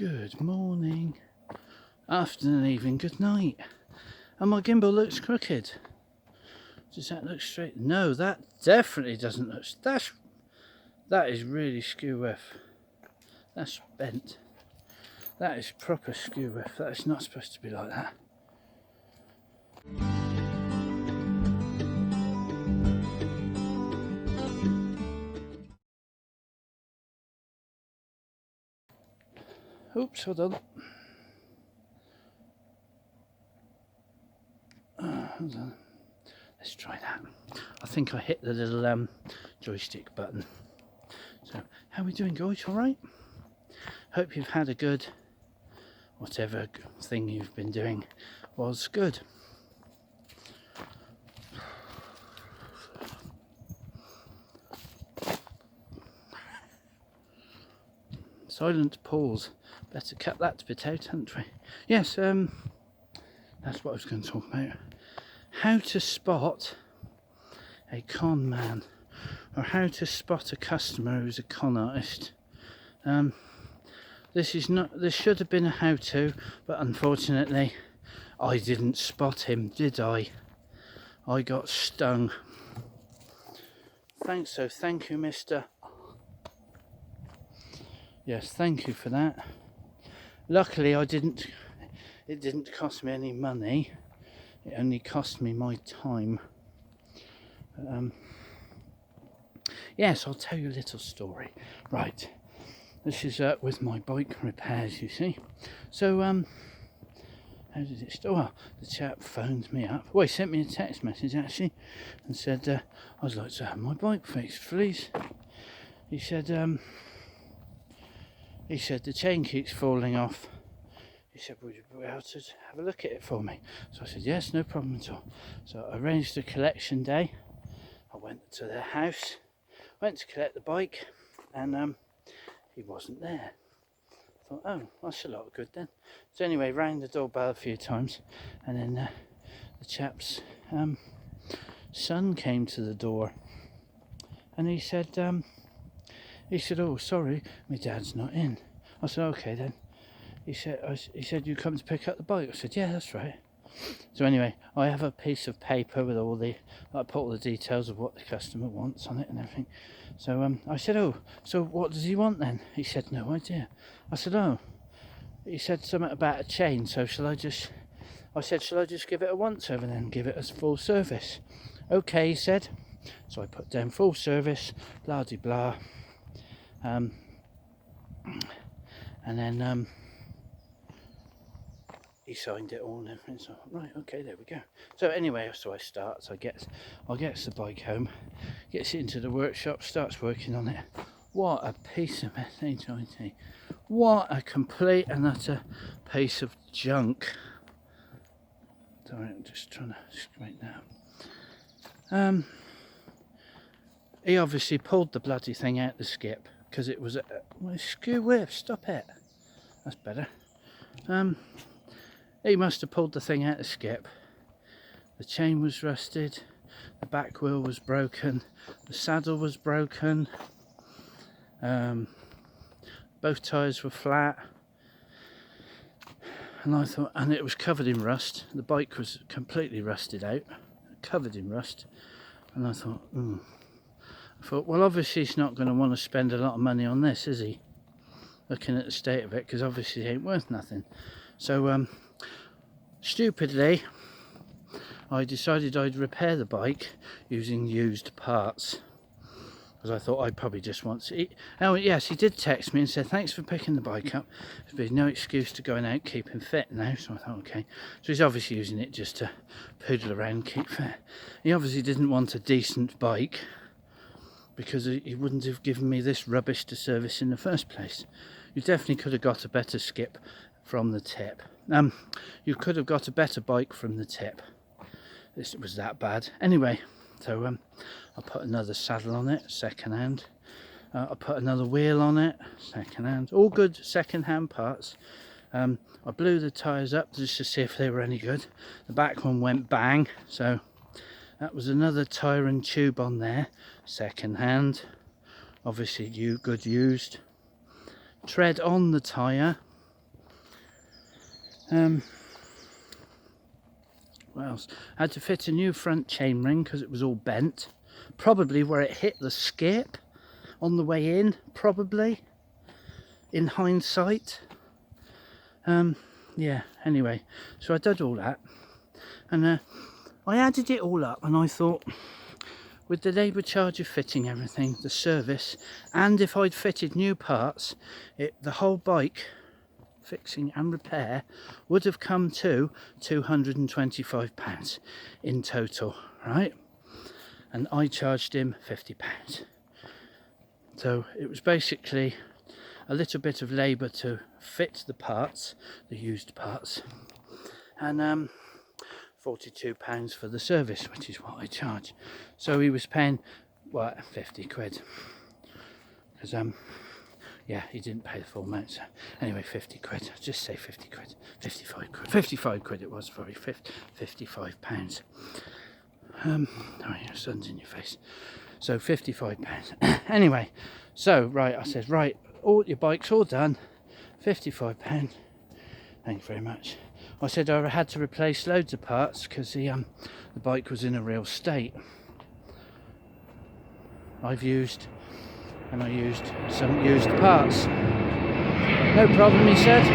Good morning, afternoon, evening, good night. And my gimbal looks crooked. Does that look straight? No, that definitely doesn't look. That is really skew with. That's bent. That is proper skew with. That is not supposed to be like that. Oops, hold on. Hold on. Let's try that. I think I hit the little joystick button. So, how are we doing, guys? All right? Hope you've had a good, whatever thing you've been doing was good. Silent pause. Better cut that bit out, hadn't we? Yes, that's what I was going to talk about. How to spot a con man, or how to spot a customer who's a con artist. This should have been a how-to, but unfortunately I didn't spot him, did I? I got stung. Thank you, mister. Yes, thank you for that. Luckily it didn't cost me any money. It only cost me my time. Yes, I'll tell you a little story. Right, this is with my bike repairs, you see. So, how did it start? Well, the chap phoned me up. Well, he sent me a text message actually, and said, I'd like to have my bike fixed, please. He said the chain keeps falling off. He said, would you be able to have a look at it for me? So I said, yes, no problem at all. So I arranged a collection day. I went to their house, went to collect the bike, and he wasn't there. I thought, oh, that's a lot of good then. So anyway, rang the doorbell a few times, and then the chap's son came to the door, and he said, oh, sorry, my dad's not in. I said, okay then. He said, you come to pick up the bike? I said, yeah, that's right. So anyway, I have a piece of paper with I put all the details of what the customer wants on it and everything. So I said, oh, so what does he want then? He said, no idea. I said, oh. He said something about a chain, so shall I just give it a once over then, give it a full service? Okay, he said. So I put down full service, blah de blah. And then he signed it all and everything. So right, okay, there we go. So anyway, so I gets the bike home, gets it into the workshop, starts working on it. What a piece of SHIT. What a complete and utter piece of junk. Sorry, I'm just trying to straighten out. He obviously pulled the bloody thing out the skip because it was a skew whip. Stop it. That's better. He must have pulled the thing out the skip. The chain was rusted, the back wheel was broken, the saddle was broken, both tyres were flat, and I thought, and it was covered in rust. The bike was completely rusted out, covered in rust, and I thought, well, obviously he's not going to want to spend a lot of money on this, is he? Looking at the state of it, because obviously it ain't worth nothing. So stupidly, I decided I'd repair the bike using used parts, because I thought I'd probably just want to eat. Oh yes, he did text me and said thanks for picking the bike up. There's been no excuse to going out keeping fit now. So I thought, okay, so he's obviously using it just to poodle around, keep fit. He obviously didn't want a decent bike, because he wouldn't have given me this rubbish to service in the first place. You definitely could have got a better skip from the tip. You could have got a better bike from the tip. This was that bad. Anyway, so I put another saddle on it, second hand. I put another wheel on it, second hand. All good second hand parts. I blew the tyres up just to see if they were any good. The back one went bang, so that was another tyre and tube on there, second hand. Obviously good used. Tread on the tyre, What else? I had to fit a new front chainring because it was all bent. Probably where it hit the skip on the way in, probably, in hindsight. Yeah, anyway, so I did all that, and I added it all up, and I thought, with the labour charge of fitting everything, the service, and if I'd fitted new parts, the whole bike fixing and repair would have come to £225 in total, right? And I charged him £50. So it was basically a little bit of labour to fit the parts, the used parts, and £42 for the service, which is what I charge. So he was paying, what, 50 quid, because yeah, he didn't pay the full amount. So anyway, 50 quid, just say 50 quid, 55 quid, 55 quid it was, sorry, £55. Oh, your sun's in your face. So £55. Anyway, so right, I said, right, all your bike's all done, £55. Thank you very much. I said I had to replace loads of parts because the bike was in a real state. I used some used parts. No problem, he said.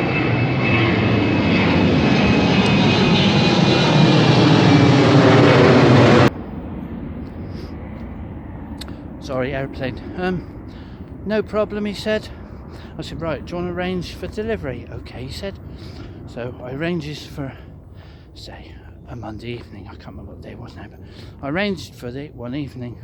Sorry, airplane. No problem, he said. I said, right, do you want to arrange for delivery? Okay, he said. So I arranged for, say, a Monday evening. I can't remember what day it was now, but I arranged for the one evening.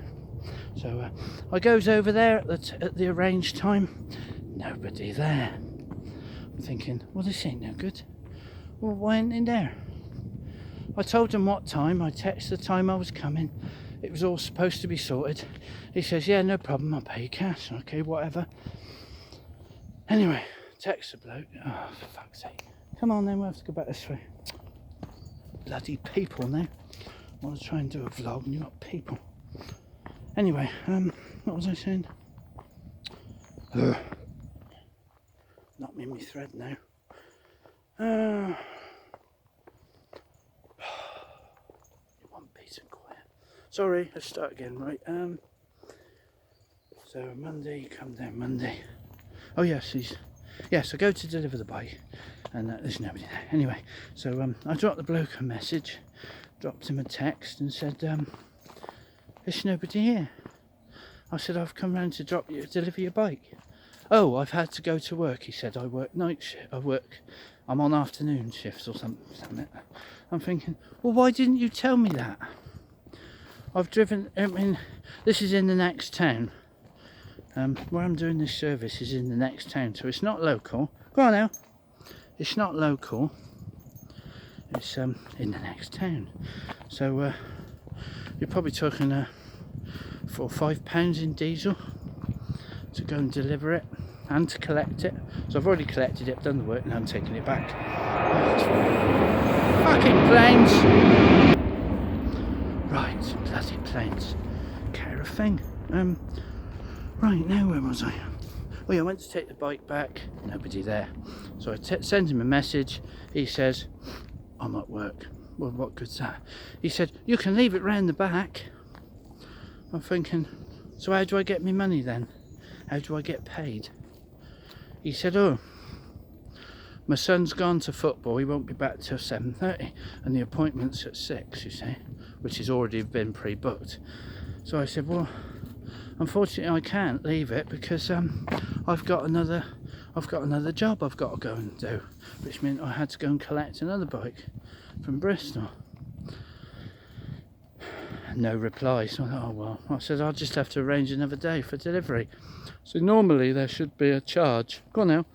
So I goes over there at the arranged time. Nobody there. I'm thinking, well, this ain't no good. Well, why ain't in there? I told him what time. I texted the time I was coming. It was all supposed to be sorted. He says, yeah, no problem, I'll pay you cash. Okay, whatever. Anyway, text the bloke. Oh, for fuck's sake. Come on then, we'll have to go back this way. Bloody people now. I want to try and do a vlog and you've got people. Anyway, what was I saying? Not me in my thread now. One piece of quiet. Sorry, let's start again, right? So Monday, come down Monday. Oh yes, I go to deliver the bike, and there's nobody there. Anyway, so I dropped the bloke a message, dropped him a text, and said, there's nobody here. I said, I've come round to deliver your bike. Oh, I've had to go to work, he said. I work night shift. I'm on afternoon shifts or something. I'm thinking, well, why didn't you tell me that? I've driven, this is in the next town. Where I'm doing this service is in the next town, so it's not local. Go on now. It's not local. It's in the next town. So you're probably talking £4 or £5 in diesel to go and deliver it and to collect it. So I've already collected it, done the work, and I'm taking it back. Fucking planes! Right, bloody planes. Care of thing. Right, now where was I? Oh yeah, I went to take the bike back, nobody there. So I send him a message. He says, I'm at work. Well, what good's that? He said, you can leave it round the back. I'm thinking, so how do I get my money then? How do I get paid? He said, oh, my son's gone to football, he won't be back till 7:30, and the appointment's at 6, you see, which has already been pre-booked. So I said, well, unfortunately I can't leave it because I've got another job I've got to go and do, which meant I had to go and collect another bike from Bristol. No reply, so I thought, oh well. I said I'll just have to arrange another day for delivery. So normally there should be a charge. Go on now.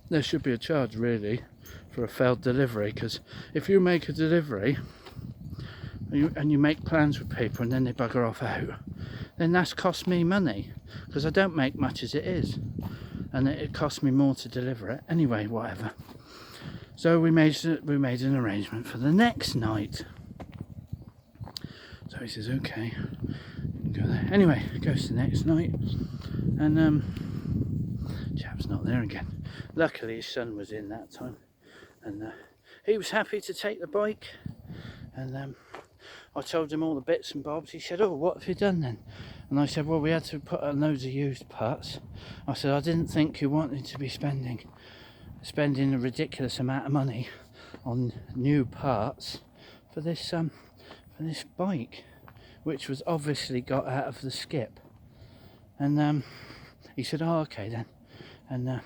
There should be a charge really for a failed delivery, because if you make a delivery and you make plans with people and then they bugger off out, then that's cost me money, because I don't make much as it is, and it cost me more to deliver it. Anyway, whatever. So we made an arrangement for the next night. So he says, okay, you can go there. Anyway, it goes to the next night, and chap's not there again. Luckily his son was in that time, and he was happy to take the bike, and I told him all the bits and bobs. He said, "Oh, what have you done then?" And I said, "Well, we had to put on loads of used parts." I said, "I didn't think you wanted to be spending a ridiculous amount of money on new parts for this bike, which was obviously got out of the skip." And he said, "Oh, okay then," and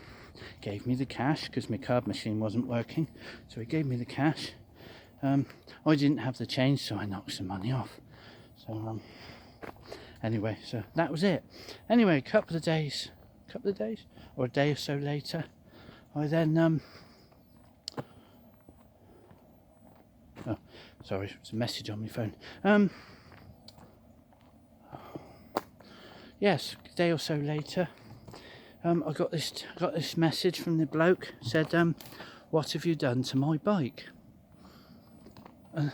gave me the cash because my card machine wasn't working. So he gave me the cash. I didn't have the change, so I knocked some money off. So anyway, so that was it. Anyway, a couple of days or a day or so later, I then oh, sorry, it's a message on my phone. Yes, a day or so later, I got this message from the bloke. Said, "What have you done to my bike?" And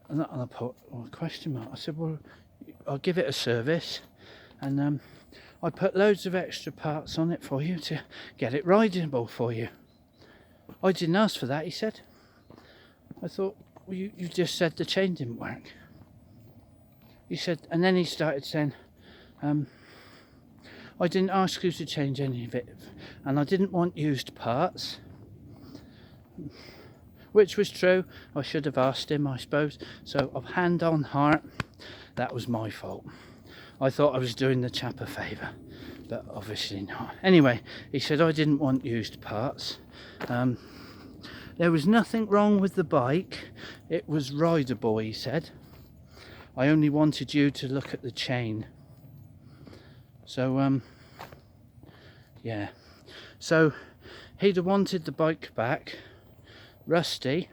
I put a question mark. I said, "Well, I'll give it a service, and I put loads of extra parts on it for you to get it rideable for you." "I didn't ask for that," he said. I thought, "Well, you just said the chain didn't work." He said, and then he started saying, "I didn't ask you to change any of it, and I didn't want used parts." Which was true. I should have asked him, I suppose. So, of hand on heart, that was my fault. I thought I was doing the chap a favour, but obviously not. Anyway, he said I didn't want used parts. There was nothing wrong with the bike. It was rideable, he said. I only wanted you to look at the chain. So, yeah. So, he'd have wanted the bike back rusty,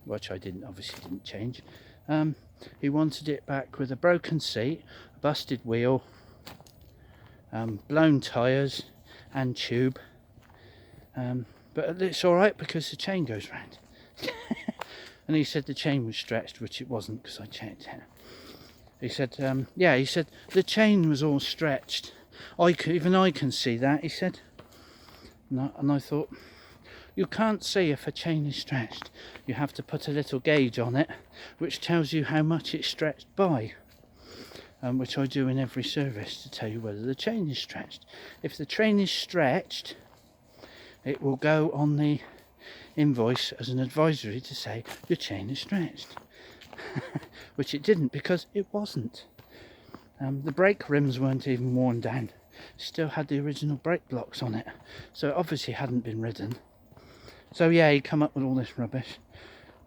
which I obviously didn't change. He wanted it back with a broken seat, a busted wheel, blown tyres and tube, but it's alright because the chain goes round. And he said the chain was stretched, which it wasn't because I checked it. He said, he said the chain was all stretched. Even I can see that, he said. And I thought, you can't see if a chain is stretched. You have to put a little gauge on it, which tells you how much it's stretched by, which I do in every service to tell you whether the chain is stretched. If the chain is stretched, it will go on the invoice as an advisory to say your chain is stretched, which it didn't because it wasn't. The brake rims weren't even worn down. Still had the original brake blocks on it, so it obviously hadn't been ridden. So yeah, he come up with all this rubbish,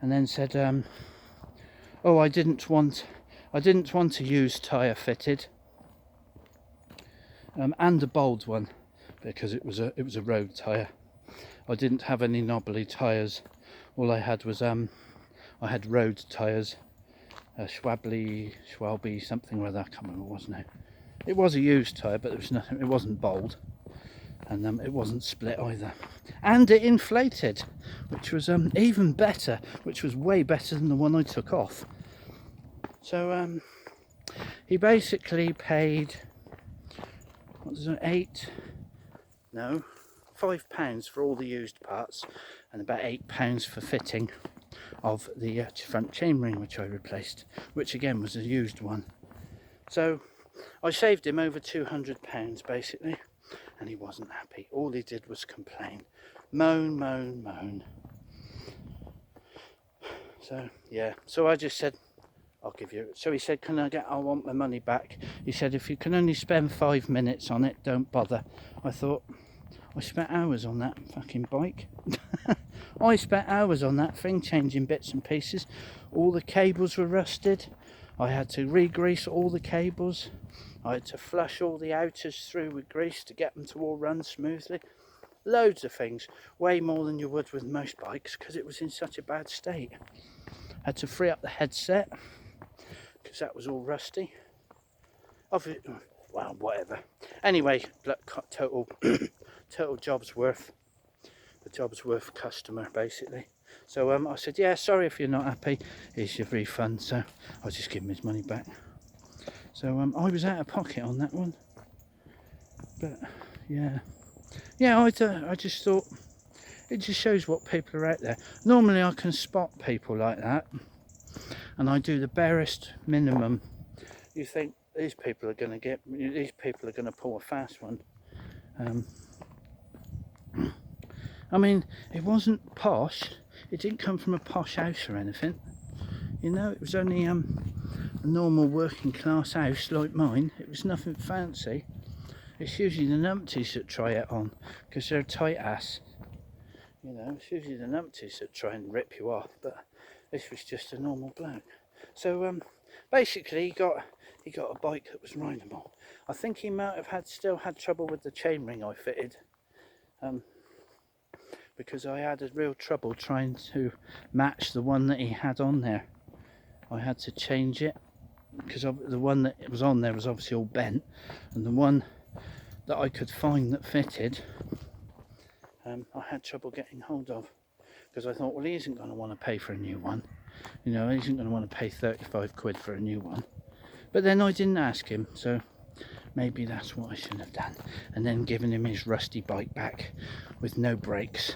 and then said, "Oh, I didn't want a used tyre fitted, and a bald one, because it was a road tyre. I didn't have any knobbly tyres. All I had was I had road tyres, Schwalbe something or other. I can't remember what it was now. It was a used tyre, but there was nothing. It wasn't bald, and it wasn't split either, and it inflated, which was even better, which was way better than the one I took off." So he basically paid, what was it, £5 for all the used parts, and about £8 for fitting of the front chainring, which I replaced, which again was a used one. So I saved him over £200 basically, and he wasn't happy. All he did was complain, moan. So yeah, so I just said, "I'll give you." So he said, I want my money back. He said, "If you can only spend 5 minutes on it, don't bother." I thought, I spent hours on that fucking bike. I spent hours on that thing, changing bits and pieces. All the cables were rusted. I had to re-grease all the cables. I had to flush all the outers through with grease to get them to all run smoothly. Loads of things, way more than you would with most bikes, because it was in such a bad state. Had to free up the headset because that was all rusty. Well, whatever. Anyway, total job's worth. The job's worth customer, basically. So I said, "Yeah, sorry if you're not happy. Here's your refund." So I'll just give him his money back. So I was out of pocket on that one. But yeah, I just thought it just shows what people are out there. Normally I can spot people like that, and I do the barest minimum. You think these people are going to pull a fast one. I mean, it wasn't posh. It didn't come from a posh house or anything. You know, it was only a normal working class house like mine. It was nothing fancy. It's usually the numpties that try it on, because they're tight ass. You know, it's usually the numpties that try and rip you off, but this was just a normal bloke. So basically he got a bike that was rideable. I think he might have still had trouble with the chainring I fitted, because I had a real trouble trying to match the one that he had on there. I had to change it because the one that was on there was obviously all bent, and the one that I could find that fitted, I had trouble getting hold of, because I thought, well, he isn't going to want to pay for a new one. You know, he isn't going to want to pay 35 quid for a new one. But then I didn't ask him, so maybe that's what I should have done. And then given him his rusty bike back with no brakes.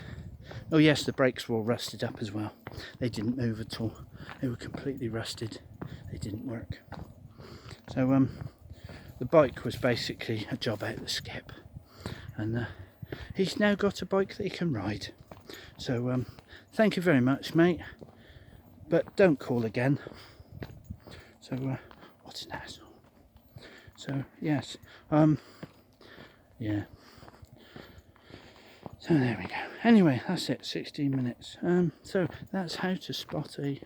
Oh yes, the brakes were all rusted up as well. They didn't move at all. They were completely rusted. They didn't work. So the bike was basically a job out the skip. And he's now got a bike that he can ride. So thank you very much, mate. But don't call again. So what's an asshole? So yes, yeah. So there we go. Anyway, that's it. 16 minutes. So that's how to spot a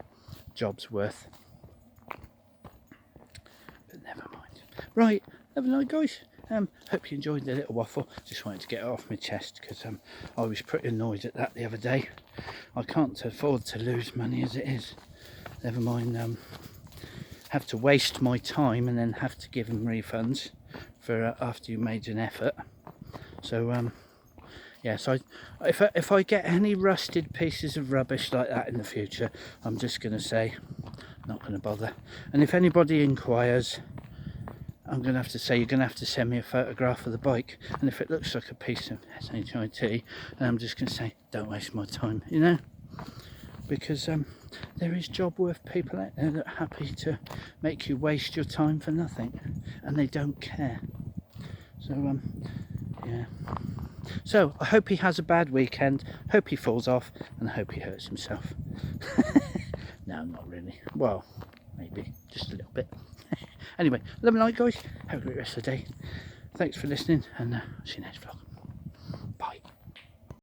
job's worth. But never mind. Right. Have a night, guys. Hope you enjoyed the little waffle. Just wanted to get it off my chest because I was pretty annoyed at that the other day. I can't afford to lose money as it is. Never mind. Have to waste my time and then have to give them refunds for after you made an effort. So yeah, so if I get any rusted pieces of rubbish like that in the future, I'm just going to say not going to bother. And if anybody inquires, I'm going to have to say you're going to have to send me a photograph of the bike, and if it looks like a piece of SHIT, then I'm just going to say don't waste my time, you know, because there is job worth people out there that are happy to make you waste your time for nothing, and they don't care. So yeah. So I hope he has a bad weekend, hope he falls off, and I hope he hurts himself. No, not really. Well, maybe just a little bit. Anyway, love and light, guys. Have a great rest of the day. Thanks for listening, and see you next vlog. Bye.